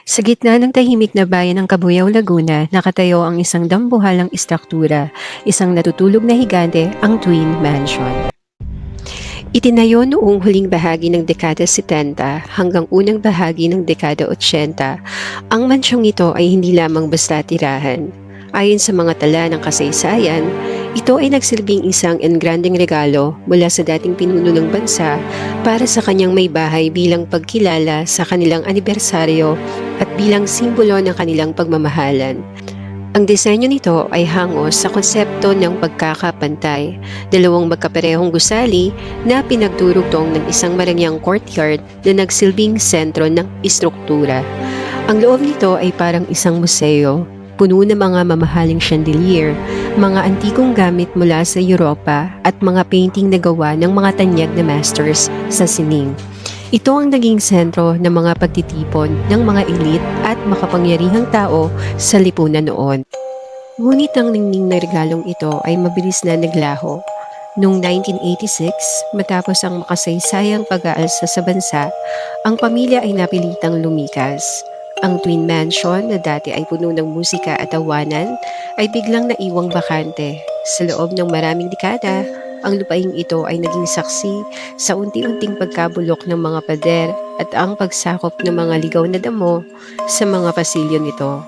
Sa gitna ng tahimik na bayan ng Cabuyao, Laguna, nakatayo ang isang dambuhalang istruktura, isang natutulog na higante, ang Twin Mansion. Itinayo noong huling bahagi ng dekada 70 hanggang unang bahagi ng dekada 80, ang mansyong ito ay hindi lamang basta tirahan. Ayon sa mga tala ng kasaysayan, ito ay nagsilbing isang engrandeng regalo mula sa dating pinuno ng bansa para sa kanyang may bahay bilang pagkilala sa kanilang anibersaryo at bilang simbolo ng kanilang pagmamahalan. Ang disenyo nito ay hangos sa konsepto ng pagkakapantay, dalawang magkaparehong gusali na pinagdurugtong ng isang marangyang courtyard na nagsilbing sentro ng istruktura. Ang loob nito ay parang isang museo, puno ng mga mamahaling chandelier, mga antikong gamit mula sa Europa at mga painting na gawa ng mga tanyag na masters sa sining. Ito ang naging sentro ng mga pagtitipon ng mga elite at makapangyarihang tao sa lipunan noon. Ngunit ang ningning na regalong ito ay mabilis na naglaho. Noong 1986, matapos ang makasaysayang pag-aalsa sa bansa, ang pamilya ay napilitang lumikas. Ang Twin Mansion na dati ay puno ng musika at tawanan ay biglang naiwang bakante. Sa loob ng maraming dekada, ang lupaing ito ay naging saksi sa unti-unting pagkabulok ng mga pader at ang pagsakop ng mga ligaw na damo sa mga pasilyo nito.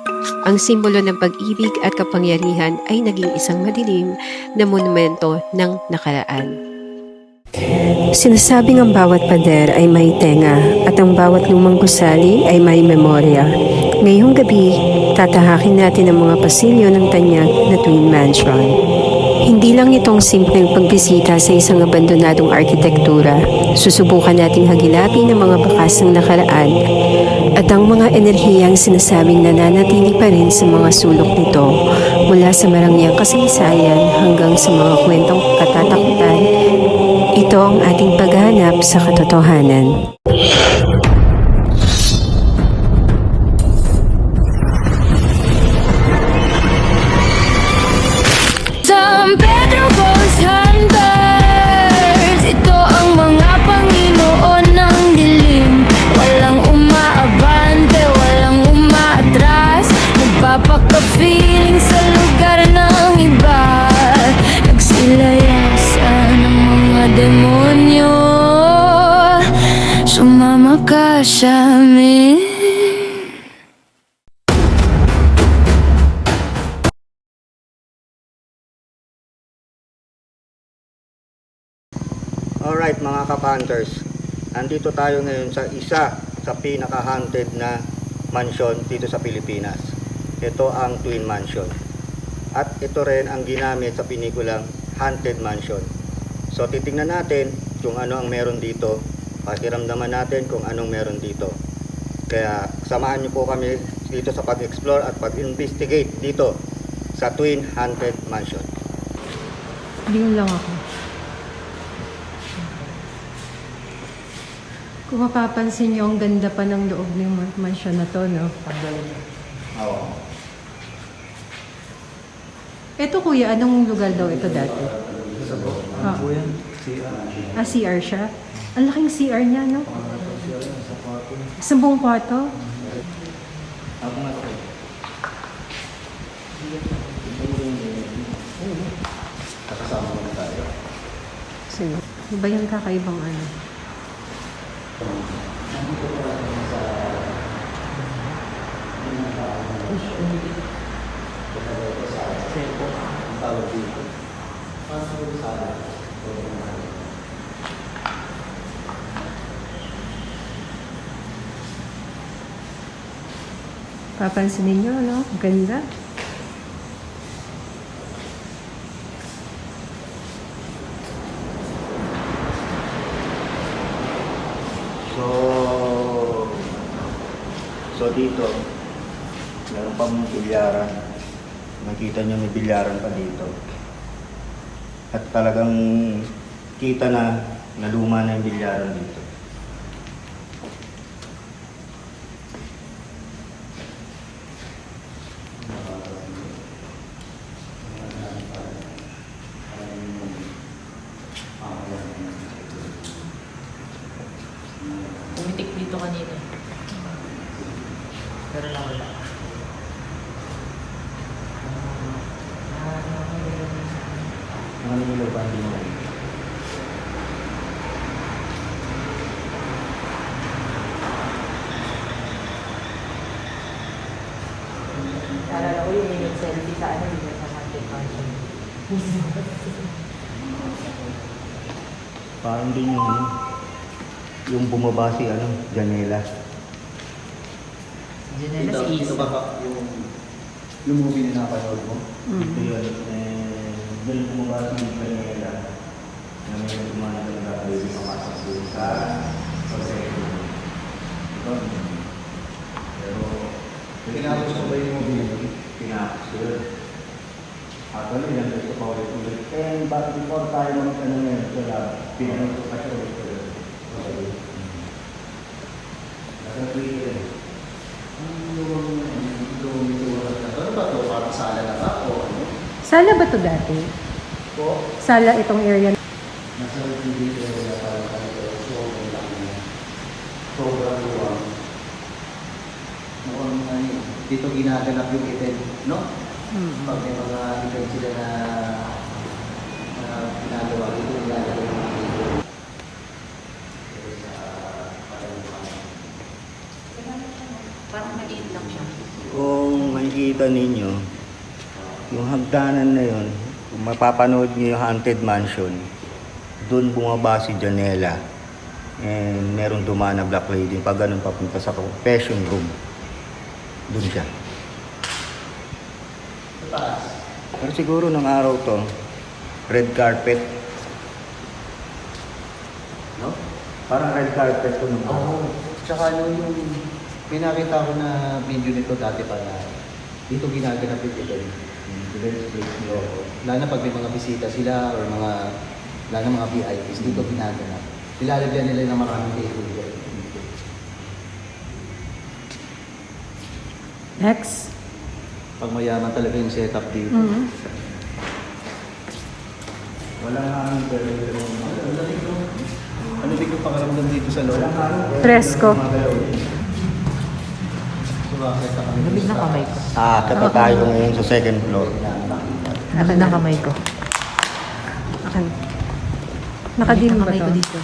Ang simbolo ng pag-ibig at kapangyarihan ay naging isang madilim na monumento ng nakaraan. Sinasabing ang bawat pader ay may tenga at ang bawat lumang gusali ay may memorya. Ngayong gabi, tatahakin natin ang mga pasilyo ng tanyag na Twin Mansion. Hindi lang itong simpleng pagbisita sa isang abandonadong arkitektura. Susubukan nating hagilapin ang mga bakas ng nakaraan at ang mga enerhiyang sinasabing nananatili pa rin sa mga sulok nito mula sa marangyang kasaysayan hanggang sa mga kwentong katatakutan. Ito ang ating paghahanap sa katotohanan. San Pedro Ghost Hunters, ito ang mga Panginoon ng dilim. Walang umaabante, walang umaatras, nagpapaka-feeling sa lugar ng iba. Nagsilayasan ang mga demonyo, sumama ka sa amin. Alright mga ka-hunters, andito tayo ngayon sa isa sa pinaka-haunted na mansion dito sa Pilipinas. Ito ang Twin Mansion. At ito rin ang ginamit sa pinikulang Haunted Mansion. So titingnan natin kung ano ang meron dito, pakiramdaman natin kung anong meron dito. Kaya samahan niyo po kami dito sa pag-explore at pag-investigate dito sa Twin Haunted Mansion. Lingon lang ako. Kung mapapansin niyo, ang ganda pa ng loob ng mansion na to, no? Oo. Ito kuya, anong lugar daw ito dati? Ano po yan? CR. CR siya? Ang laking CR niya, no? Isang buong kwarto? Ako nga po. Kakasama ko na tayo. Sige. Iba yung kakaibang ano? Nandito po natin sa Sepo. Ang tawag dito. Parang sa Papansinin niyo, no? Ang ganda. So dito, meron pang bilyaran. Makita nyo may bilyaran pa dito. At talagang kita na luma na yung bilyaran dito. Pumitik dito kanina. Pero nawala. Mga nililaw ba hindi mo? Naalala ko yung selfie sa ano, yung sa haunted mansion. Parang din yung ano, yung bumaba si ano, Janela. Janela Ito, si ito Isa. ba yung movie na napanood mo? Ito yun, doon bumaba si Janela. Na may tumana talaga kayo yung pamasok doon sa second. Ito. Pero, Tinapos mo ba yung movie na yun? pinapos ko yun. Actually, yan gusto pa ulit. And but before tayo mag-ano ngayon, pinanood ko pa siya ulit. Okay. Nasa Twitter eh. Ano ba ito? Parang sala na ba? O ano? Sala ba to dati? Po? Sala itong area. Nasa TV area parang kanito. Sobrang laki na. Sobrang luwang. Noon ano, dito ginaganap yung event, no? Pag may mga event sila na ginagawa, dito ginagawa yung mga event. Parang maliit lang siya. Kung makikita ninyo, yung hagdanan na yun, kung mapapanood niyo yung Haunted Mansion, doon bumaba si Janela. And meron dumaan na Black Lady. Pag ganun papunta sa confession room, doon siya. Sa taas. Pero siguro ng araw to, red carpet. No? Parang red carpet to nung Oo. Tsaka ano yung may nakita ko na video nito dati pa na dito ginaganap yung event. Event place nyo. Lalo na pag may mga bisita sila or mga lalo na mga VIPs, dito ginaganap. Nilalagyan nila ng maraming table dyan. Next. Pag mayaman talaga yung setup dito. Walang hangin pero Ano din yung pakaramdam dito sa loob? Presko. So, bakit kami Lamig na kamay ko. kata tayo ngayon sa second floor. Lamig na kamay ko. Akan. Nakadim ba Kamay to? ko dito.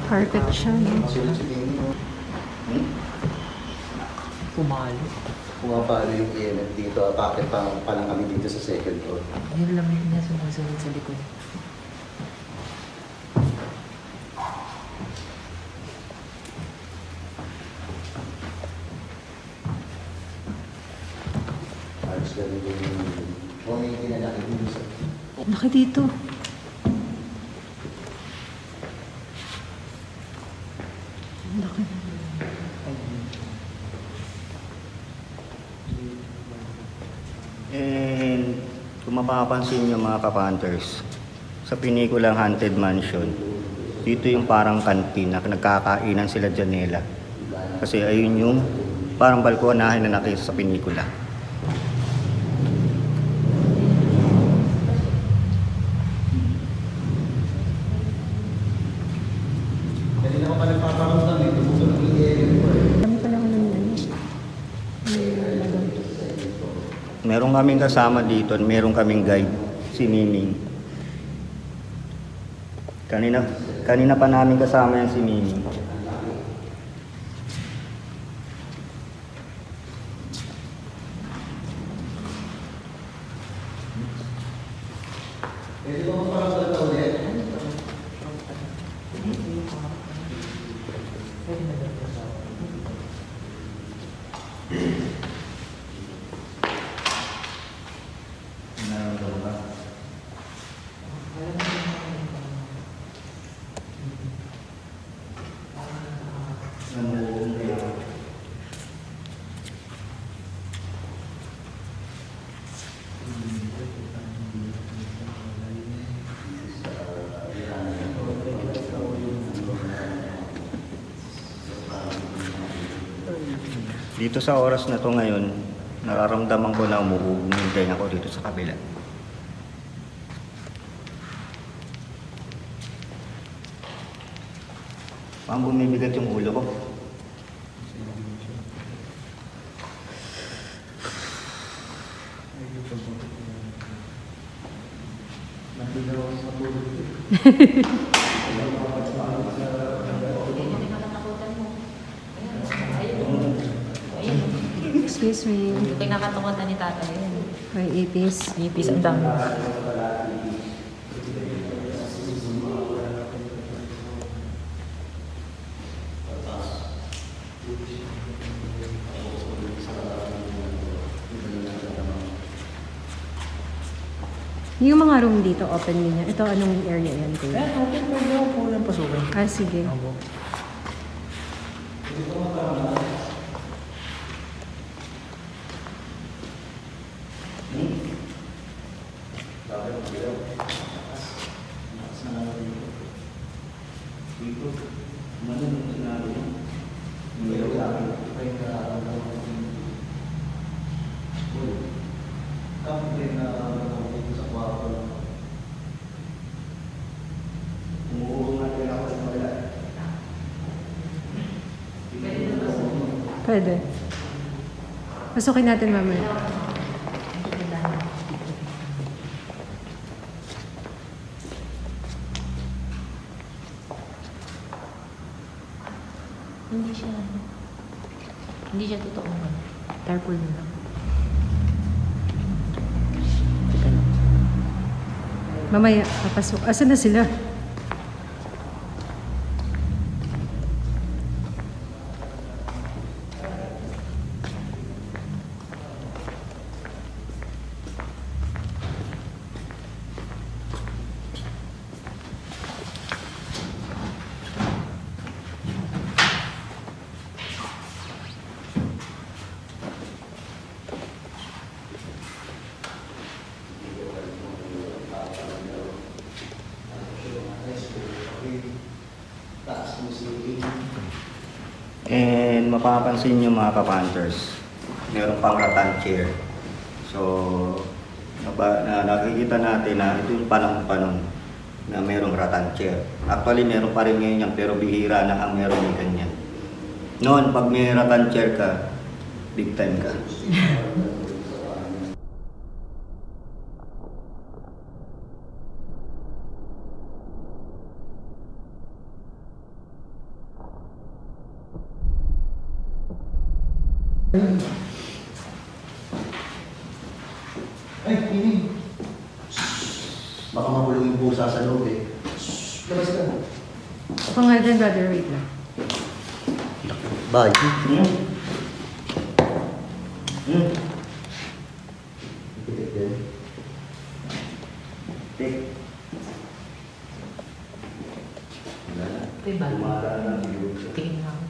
Carpet siya. No? Pumalo. Pumapalo yung EMF dito. Bakit pa lang kami dito sa second floor? Yung lamig niya sumusunod sa likod. Ayos ganun yung humingi na natin dito sa... Laki dito. Laki. And kung mapapansin nyo mga kapanters, sa pinikulang Haunted Mansion, dito yung parang kantin na nagkakainan sila Janela. Kasi ayun yung parang balkonahin na nakita sa pinikula. Kanina ko pa nagpaparamdam dito. Bukod ng EMF ko eh. Kami pala ko ng Meron kaming kasama dito, meron kaming guide, si Miming. Kanina pa namin kasama yan si Miming. Pwede ba maparamdam na ulit? Dito sa oras na to ngayon, nararamdaman ko na umuugong yung tenga ko dito sa kabila. Parang bumibigat yung ulo ko. Excuse me. Yung kinakatakutan ni tatay yun. May ipis. Ipis ang dami. Yung mga room dito, open din yan. Ito, anong area yan? Kuya? Open po daw po lang pasukin. Ah, sige. Pwede. Pasukin natin mamaya. Hindi siya totoong ano. Tarpaulin mo lang. Mamaya, papasok. Asan na sila? And mapapansin nyo mga ka-Panthers, meron pang rattan chair. So, nakikita natin na ito yung panahon na merong rattan chair. Actually, meron pa rin ngayon yan, pero bihira na ang meron yung ganyan. Noon, pag may rattan chair ka, big time ka. Ay, ini. Baka mahulog yung pusa sa loob eh. Labas ka. Ako nga dyan, brother. Wait lang. Bye. Ito yung bago. Tingin nga ako.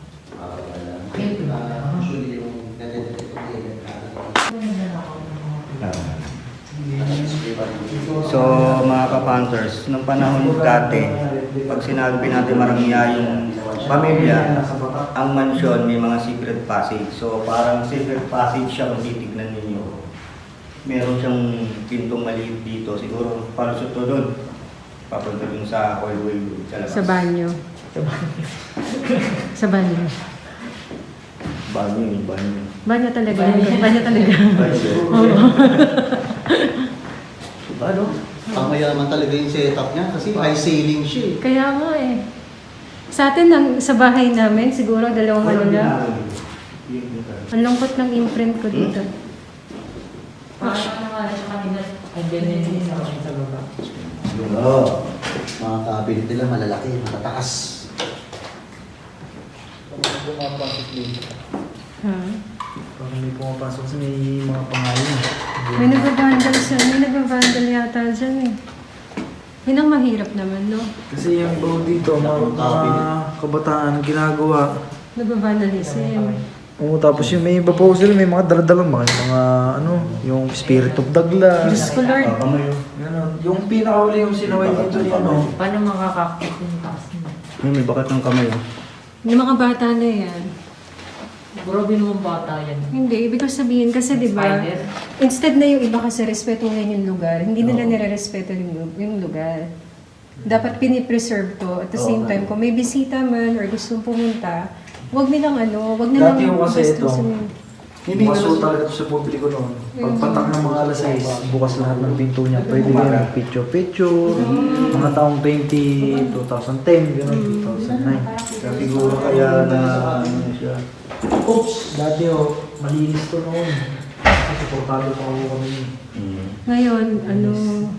Usually yung nandito So, mga ka-Panthers, nung panahon dati, pag sinabi natin marangya yung pamilya, ang mansyon may mga secret passage. So, parang secret passage siya kung titignan ninyo. Meron siyang pintong maliit dito. Siguro, palusot to doon. Papunta dun sa hallway sa labas. Sa banyo. Sa banyo. Banyo yung banyo. Banyo talaga. Banyo talaga. Ano? Ang mayaman talaga yung setup niya kasi high ceiling siya eh. Kaya nga eh. Sa atin, sa bahay namin, siguro dalawang ano lang. Ang lungkot ng imprint ko dito. Parang naman siya kanina. Ay, ganyan sa baba. Oo. Mga cabinet nila malalaki, matataas. Pumapasok din. Ha? Parang may pumapasok sa may mga pangalan. May nagbabandal yata dyan eh. Yun ang mahirap naman, no? Kasi yung bago dito, mga kabataan ginagawa. Nagbabandalism. Oo, tapos yung may iba po sila, may mga daladalang mga ano, yung Spirit of the Glass. Diyos ko, Lord. Ganun. Yung pinakahuli yung sinaway dito ni ano. Paano makakakit yung taas niya? May bakat ng kamay. Yung mga bata na yan. Grabe naman bata yan. Hindi, ibig ko sabihin kasi di ba, Spider? instead na yung iba kasi respetuhin yung lugar, hindi nila nire-respeto yung lugar. Dapat pinipreserve to. At the same time, kung may bisita man or gustong pumunta, wag nilang wag nilang Dati yung kasi ito, gastusin. bukas po talaga ito sa publiko noon. Pagpatak ng mga alas 6, bukas lahat ng pinto niya. Pwede kayo mag-picture-picture. Mga taong 2010, gano'n, 2009. Kaya siguro kaya na ano siya. Oops! Dati malinis to noon. Kasi supportado pa ako kami. Ngayon,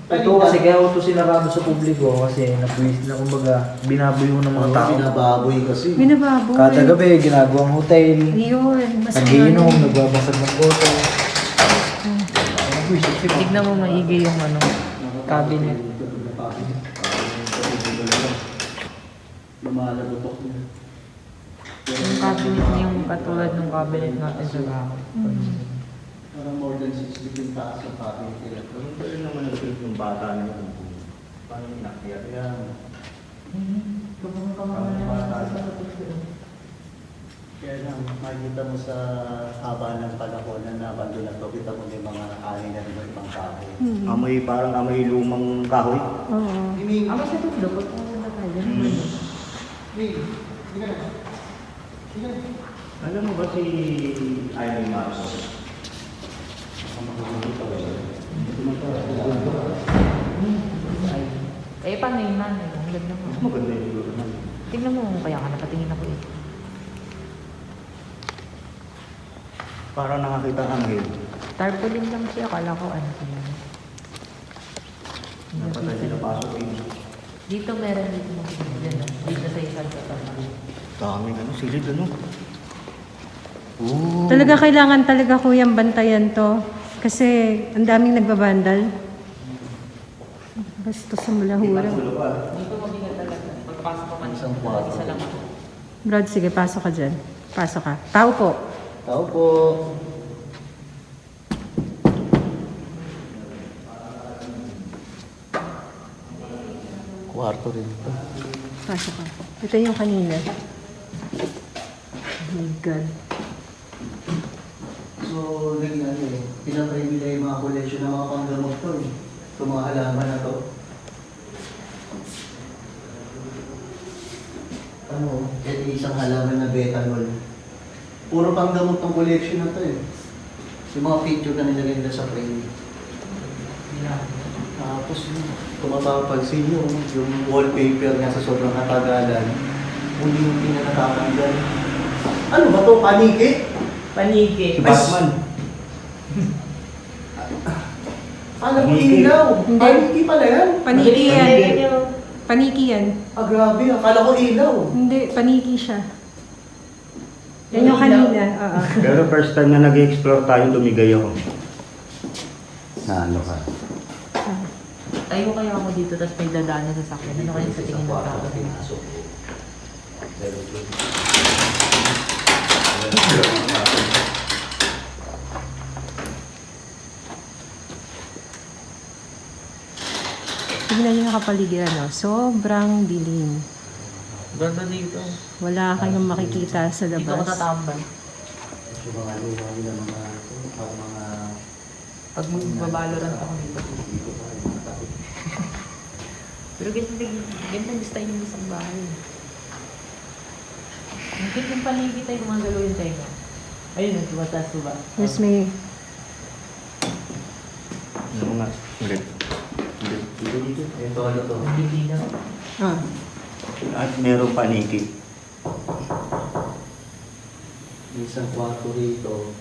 Ito kasi kaya ito sinarado sa publiko kasi napwis na kumbaga binabuyo ng mga tao. Binababoy kasi. binababoy. Kada gabi ginagawang hotel. Yun, mas Nagiinom, nagbabasag ng bottle. Tignan mo maigi yung cabinet. Lumalagotok niya. Yung cabinet niya yung katulad ng cabinet natin sa bahay. Parang more than 6 feet yung taas ng cabinet nila. Pero naman nag-trip yung bata na yun. Paano yung inakyat? Kaya lang, makikita mo sa haba ng panahon na nabando na to, kita mo yung mga ani na ng ibang tao. Amoy, parang amoy lumang kahoy. Oo. Ako sa tutlo, ba't ako na tayo? Alam mo ba si Irene Marcos? Eh, paano yung nanay? Ang ganda mo. Maganda yung siguro na. Tignan mo, kaya ka nakatingin ako eh. Parang nakakita ang anghel. Tarpaulin lang siya, akala ko ano siya. Napatay sila pasok in. Dito meron dito mo dyan, dito sa isang kasama. Daming silid Oo. Talaga kailangan talaga kuyang bantayan to. Kasi ang daming nagbabandal. Basta sa mulahura. Dito mo din talaga. Pagpasok ko man Isang kwarto. isa lang ako. Brad, sige, pasok ka dyan. Pasok ka. Tao po. Tao po. Kwarto rin ito. Pasok ka. Ito yung kanina. Oh my God. So, naging pinatry nila yung mga collection ng mga panggamot to eh. Itong mga halaman na to. Isang halaman na betanol. Puro panggamot ng collection na to eh. Yung mga picture na nilagay nila sa frame. Tapos, kung mapapansin nyo, yung wallpaper niya sa sobrang katagalan, hindi na natatanggal. Ano ba to? Paniki? Paniki. Si Batman. Alam ko Paniki. ilaw. Hindi. Paniki pala yan. Paniki yan. Paniki yan. Ah, grabe. Akala ko ilaw. Hindi, paniki siya. Yan yung kanina. Oo. Pero first time na nag-explore tayo, lumigay ako. Na ano ka? Tayo kaya ako dito, tapos may dadaan na sa sakyan. Ano kaya sa tingin ng tao? Tignan niyo yung kapaligiran, no? Sobrang dilim. Ganda dito. Wala kayong makikita sa Dito ako labas. tatambay. Yung mga luha nila, mga Pag magbabalorant ako dito. Pero ganito style yung isang bahay. Ang cute yung paligid tayo, mga galawin tayo na. Ayun, tumataas ko ba? Yes, may... Ano nga? Ulit. Dito. ito ano to. Hindi na. Ah. At merong paniki. May isang kwarto rito.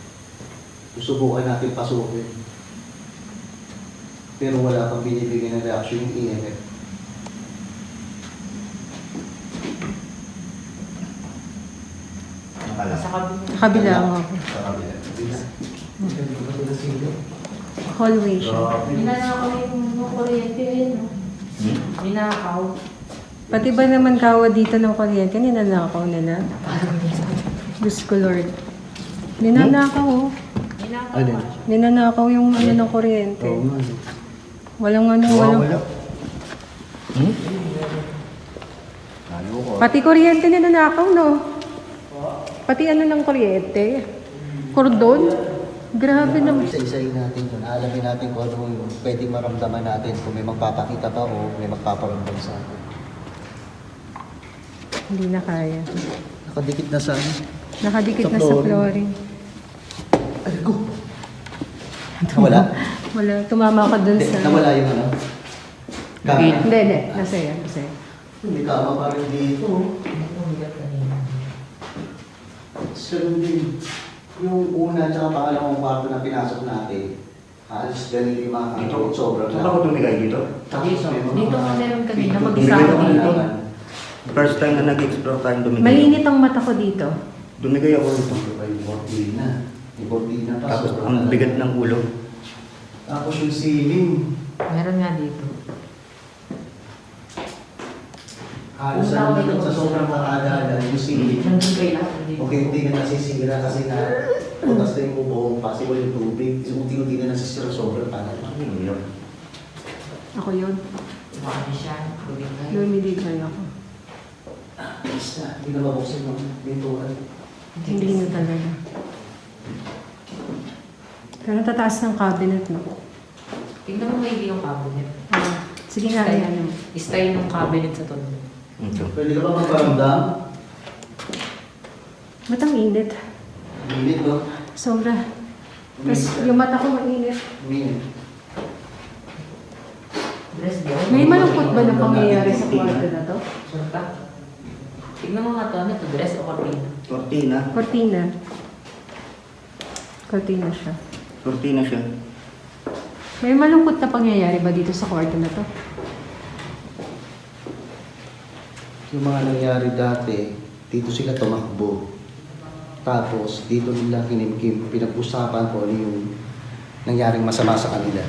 Susubukan natin pasukin. Pero wala pang binibigay na reaction yung EMF. Sa kabila. Kabila mo. Sa kabila. Hindi ko ba ito nasilo? Hallway siya. Ninanakaw yung kuryente yun, no? Ninakaw. Pati ba naman kawa dito ng kuryente, ninanakaw nila? Diyos ko Lord. Ninanakaw, oh. Ninakaw Alin? ka. Ninanakaw yung ano ng kuryente. Oo nga. Walang ano, walang... Ano ko? Pati kuryente ninanakaw, no? Pati ano ng kuryente? Kordon? Grabe naman. Isa-isahin natin yun. Alamin natin kung ano yung pwedeng maramdaman natin, kung may magpapakita ba o may magpaparamdam sa atin. Hindi na kaya. Nakadikit na sa ano? Nakadikit Sa na sa flooring. flooring. Ay, ko! Nawala? Wala, tumama ka dun Hindi, sa... nawala yung ano? Kama? Hindi. Nasaya. Hindi kama pa rin dito. Ganun din. Yung una at saka pangalawang kwarto na pinasok natin, halos ganun yung mga kanto. Sobrang Saan ako tumigay dito? Dito nga meron kanina, Dito. mag-isa ako Dito. dito. First time na nag-explore tayo dumigay. Mainit ang mata ko dito. Dumigay ako dito. Yung cortina. Yung cortina pa. Tapos sobrang ang talaga. bigat ng ulo. Tapos yung ceiling. Meron nga dito. Halos ano na dun sa sobrang nakadala, yung ceiling. Nandun kayo lahat dito. Okay, hindi na nasisira kasi na putas na yung bubong, possible yung tubig. Unti-unti na nasisira sobrang pangal. Ako yun. Makani siya. Tubig kayo. Lumilipay ako. Basta, hindi na mabuksan yung pintuan. Hindi na talaga. Pero tataas ng cabinet, no? Tingnan mo maigi yung cabinet. Sige nga, ano. Style ng cabinet sa tono. Pwede ka ba magparamdam? Ba't ang init? Minit, no? Sobra. Tapos yung mata ko mainit. Minit. Dress di May malungkot ba na pangyayari sa kwarto na to? Surta. Tingnan mo nga to, ano to, dress o cortina? Cortina. Cortina. Cortina siya. Cortina siya. May malungkot na pangyayari ba dito sa kwarto na to? Yung mga nangyari dati, dito sila tumakbo. Tapos, dito nila kinimkim, pinag-usapan ko ano yung nangyaring masama sa kanila.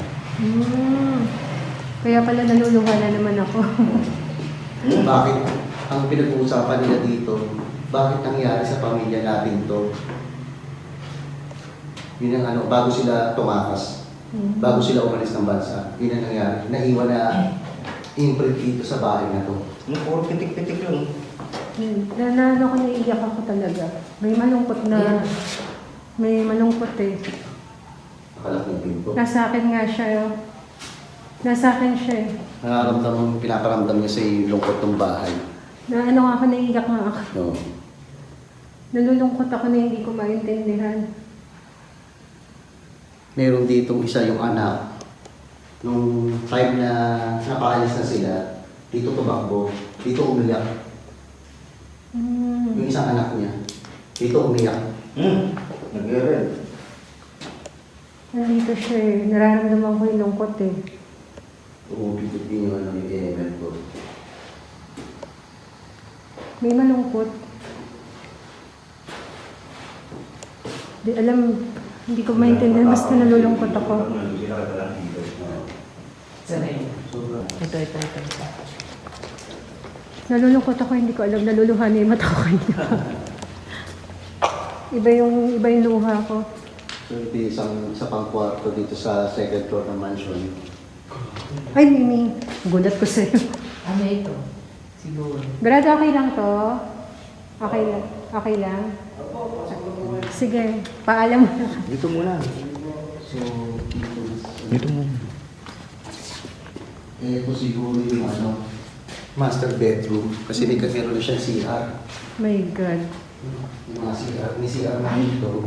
Kaya pala naluluha na naman ako. Bakit ang pinag-uusapan nila dito, bakit nangyari sa pamilya natin to? Yun ang ano, bago sila tumakas, bago sila umalis ng bansa, yun ang nangyari. Naiwan na imprint dito sa bahay na to. Puro pitik-pitik lang. Ano ko, naiiyak ako talaga. May malungkot na... May malungkot eh. Nakalaking pinto. Nasa akin nga siya. Nasa akin siya eh. Nararamdaman, pinaparamdam niya sa yung lungkot ng bahay. Na ano nga ako, naiiyak nga ako. No. Nalulungkot ako na hindi ko maintindihan. Meron ditong isa yung anak. Nung time na napaalis na sila, dito tumakbo, dito umiyak. Yung isang anak niya, dito umiyak. Nag-red. Nandito siya eh. Nararamdaman ko yung lungkot eh. Umupikit din yung ano yung EML ko. May malungkot. Di alam, hindi ko maintindihan. Basta nalulungkot ako. Sana yun. Sobrang. Ito. Nalulungkot ako, hindi ko alam. Naluluha na yung mata ko. iba yung luha ko. So, ito isang pang kwarto dito sa second floor ng mansion. Ay, Mimi. Gulat ko sa'yo. Ano ito? Siguro. Brad, okay lang to? Okay lang? Okay lang? Sige, paalam mo na. Dito muna. So, dito. Dito muna. Ito siguro yung ano, master bedroom. Kasi may meron na siya CR. My God. Yung mga CR, may CR na dito.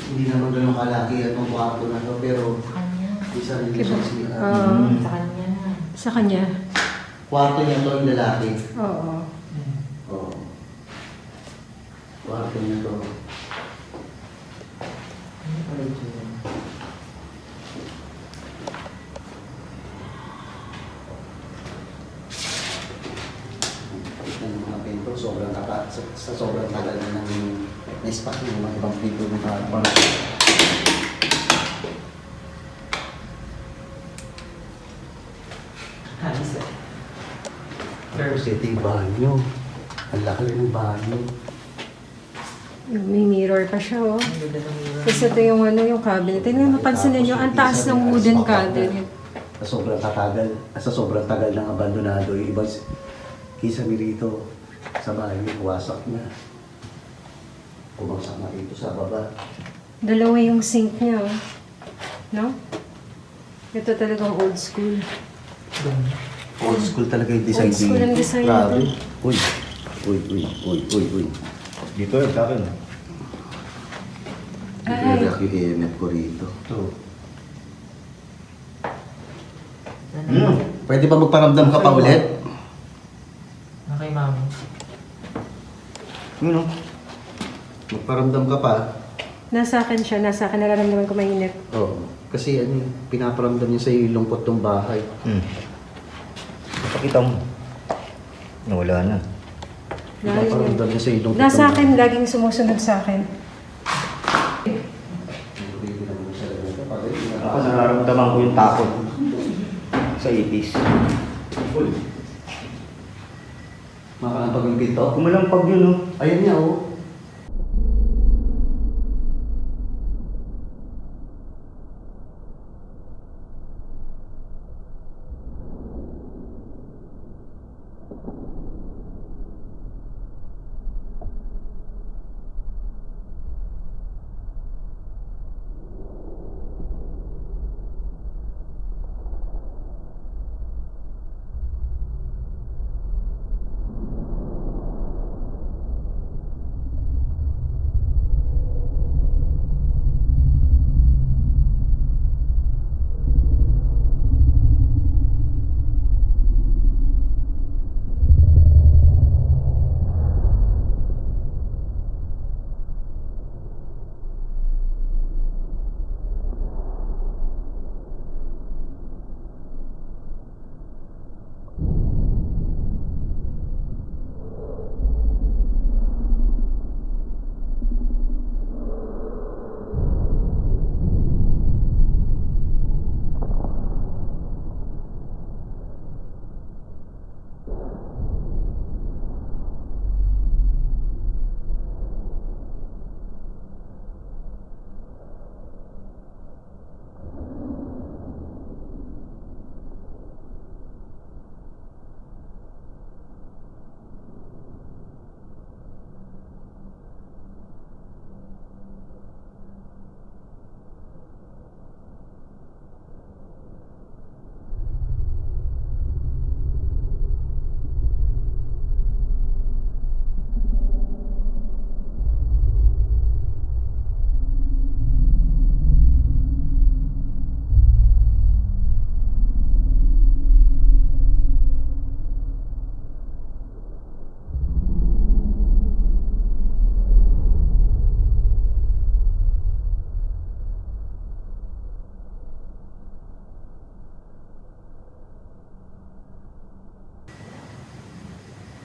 Hindi naman ganun kalaki at ang kwarto na to, pero Sa kanya. isa rin siya CR. Sa kanya na. Sa kanya. Kwarto niya to yung lalaki. Oo. Oo. Kwarto niya to. Ano pala ito? Ng mga pinto, sobrang sa sobrang tagal na ng na-spot ng mga ibang pinto ng harbor. Halis eh. Tapos ito yung banyo. Ang laki ng banyo. May mirror pa siya, oh. Ang ganda ng mirror. Kasi ito yung ano, yung cabinet. Tingnan, mapansin ninyo, ang taas ng wooden cabinet. Sa sobrang tagal ng abandonado, yung ibang kisame rito sa bahay, wasak na. Kumagsak na rito sa baba. Dalawa yung sink niya, oh. No? Ito talagang old school. Old school talaga yung design. Old school ang design Grabe. nito. Uy. Uy. Dito rin sa akin. Ay. React yung EMF ko rito. Pwede ba magparamdam ka pa ulit? Okay, mami. Yun, oh. Magparamdam ka pa. Nasa akin siya. Nasa akin. Nararamdaman ko mainit. Oo. Kasi ano, pinaparamdam niya sa yung lungkot ng bahay. Pakita mo. Nawala na. Pinaparamdam niya sa yung lungkot Nasa ng akin. Laging sumusunod sa akin. Ako nararamdaman ko yung takot sa ipis. Makakapag yung pinto? Kumalampag yun, oh. Ayun niya, oh.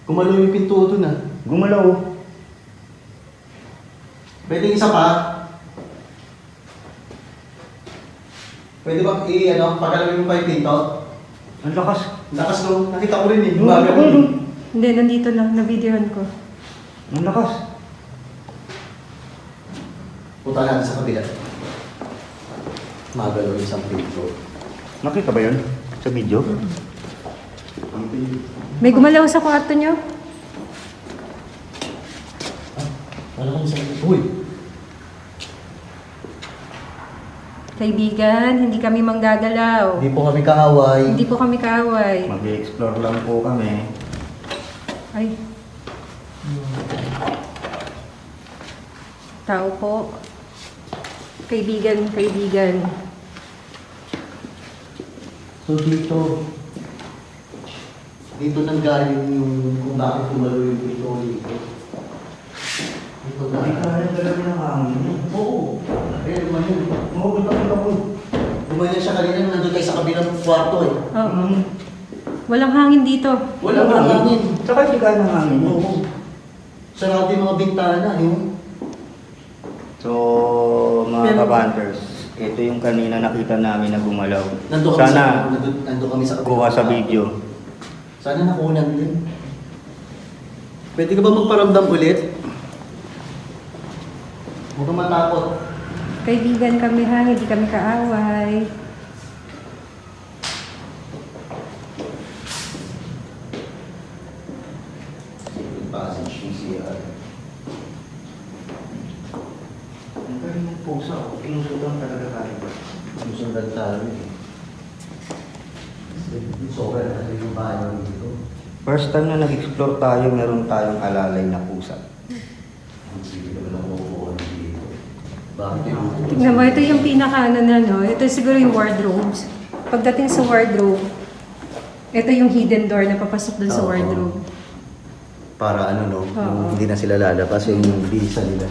Gumalaw yung pinto doon, ah. Gumalaw, oh. Pwede isa pa? Pwede ba pagalawin mo pa yung pinto? Ang lakas. Lakas no? Nakita ko rin eh. Yung Gumagawa ako, rin. no? Hindi, nandito lang. Na-videohan ko. Ang lakas. Punta natin sa kabila. Magalaw yung isang pinto. Nakita ba yun? Sa video? May gumalaw sa kwarto niyo? Wala kang isang pinto. Uy! Kaibigan, hindi kami manggagalaw. Hindi po kami kaaway. Hindi po kami kaaway. Mag-i-explore lang po kami. Ay. Tao po. Kaibigan. So dito nanggaling yung kung bakit gumalaw yung pinto dito. Dito Ay, kaya talaga ng hangin. Oo. Ayun, lumayan. Oo, ako. Lumayan siya kanina nung nandun tayo sa kabilang kwarto eh. Oo. Walang hangin dito. Walang hangin. Saka hindi kaya ng hangin. Oo. Sarado yung mga bintana, yun. So, mga Pero- kabanters, ito yung kanina nakita namin na gumalaw. Nandun kami Sana nandun kami sa kuha sa video. Sana nakunan din. Pwede ka ba magparamdam ulit? Huwag kang matakot. Kaibigan kami ha, hindi kami kaaway. Passage yung CR. Pero yung pusa, pinusutan talaga tayo. Susundan tayo eh. Sobra na yung bahay namin dito. First time na nag-explore tayo, meron tayong alalay na pusa. Ang sige naman ako uupuan dito. Bakit yung Tingnan mo, ito yung pinaka-ano na, no? Ito siguro yung wardrobes. Pagdating sa wardrobe, ito yung hidden door na papasok dun sa Oo. wardrobe. para ano no, Oo. yung hindi na sila lalabas yung bisa nila.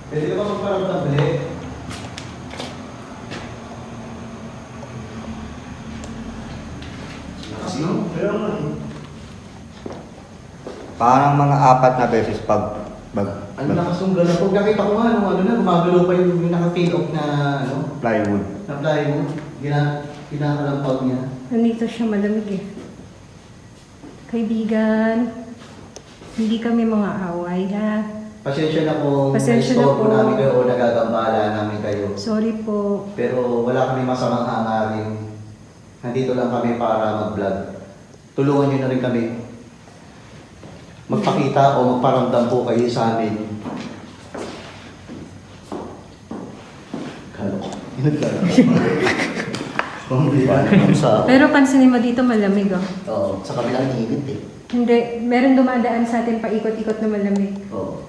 Pwede ka ba magparamdam ulit? Parang mga 4 na beses pag Ang lakas ng gala ko. Nakita ko nga nung ano na, gumagalaw pa yung naka-fade off na ano, plywood. na plywood. Kinakalampag niya. Nandito siya malamig eh. Kaibigan, hindi kami mga away ha. Pasensya na kung Pasensya na na-store po po. namin kayo o nagagambala namin kayo. Sorry po. Pero wala kami masamang hangarin. Nandito lang kami para mag-vlog. Tulungan nyo na rin kami. Magpakita o magparamdam po kayo sa amin. Kalo ko. Sa, Pero pansinin mo dito malamig oh. Oo, sa kabilang higit eh. Hindi, meron dumadaan sa atin paikot-ikot na malamig. Oo.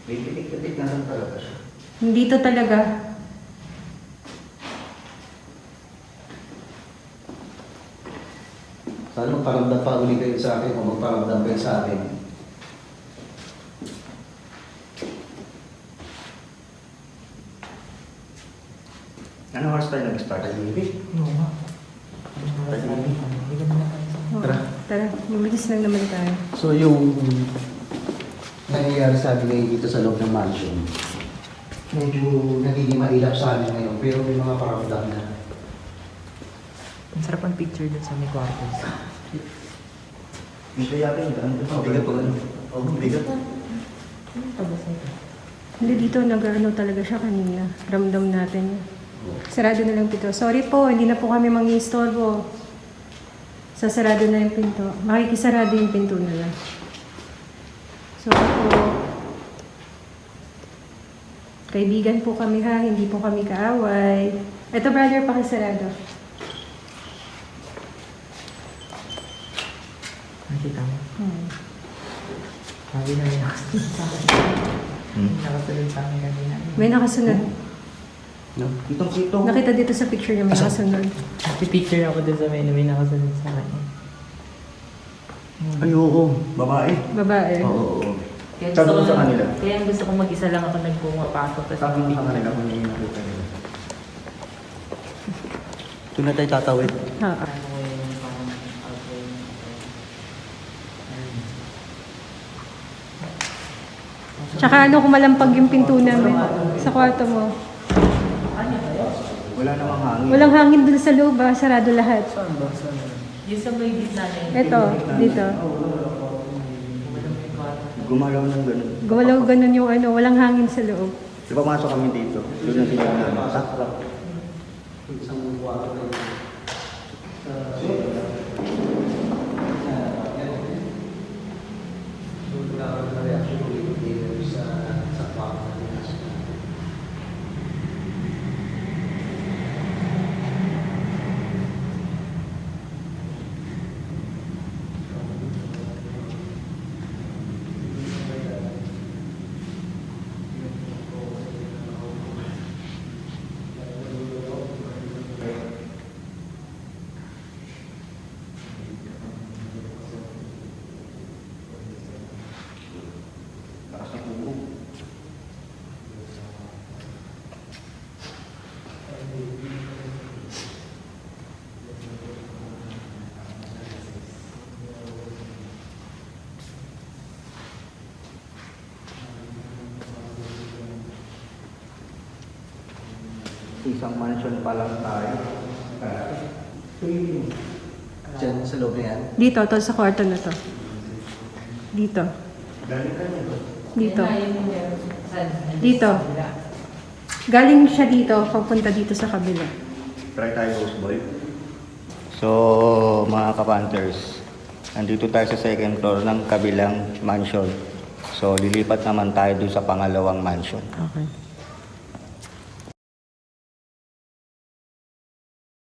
May pitik-pitik na lang talaga siya. Hindi to talaga. Sana magparamdam pa uli kayo sa akin o magparamdam kayo sa akin. Ano oras tayo nag-start? Oh, Tara. Tara, mabilis lang naman tayo. So yung nangyayari sa amin ngayon dito sa loob ng mansion, medyo nagiging mailap sa amin ngayon pero may mga paramdam na. Ang sarap ang picture dun sa may kwarto. Hindi yata yung daan. Bigat po ano? Oo, bigat. Hindi dito nag-ano talaga siya kanina. Ramdam natin. Sarado na lang pinto. Sorry po, hindi na po kami mang-istorbo. Sasarado na yung pinto. Makikisarado yung pinto na lang. Sorry po. Kaibigan po kami ha, hindi po kami kaaway. Ito brother, pakisarado. Nakita mo? Sabi na may nakasunod sa akin. Nakasunod sa akin kanina. May nakasunod. No? Kitong-kitong. Nakita dito sa picture niya may nakasunod. Picture ako dun sa may nakasunod sa akin. Ay, oo. Babae. Babae. Oo. Kaya Sabi ko gusto sa ko- kanila. Kaya gusto ko mag-isa lang ako nagpumapasok. Kasi Sabi ko hindi sa ko kanila kung hindi nakita nila. Doon na tayo tatawid. Ha. Ano ko yung parang outgoing. Tsaka ano kung malampag yung pinto namin sa kwarto mo. Wala namang hangin. Walang hangin dun sa loob ha, sarado lahat. Yung sa may gitna na yun. Ito, dito. Gumalaw ng gano'n. Gumalaw ganun yung ano, walang hangin sa loob. Di ba masok kami dito? Doon na sila namin. Sakrak. Isang kwarto na yun. Lakas ng pugo. Isang mansion pa lang tayo. Diyan sa loob na yan. Dito, to sa kwarto na to. Dito. Dito. Dito. Galing siya dito, papunta dito sa kabila. Try tayo, host boy. So, mga kapanters, Nandito tayo sa second floor ng kabilang mansion. So, lilipat naman tayo doon sa pangalawang mansion. Okay.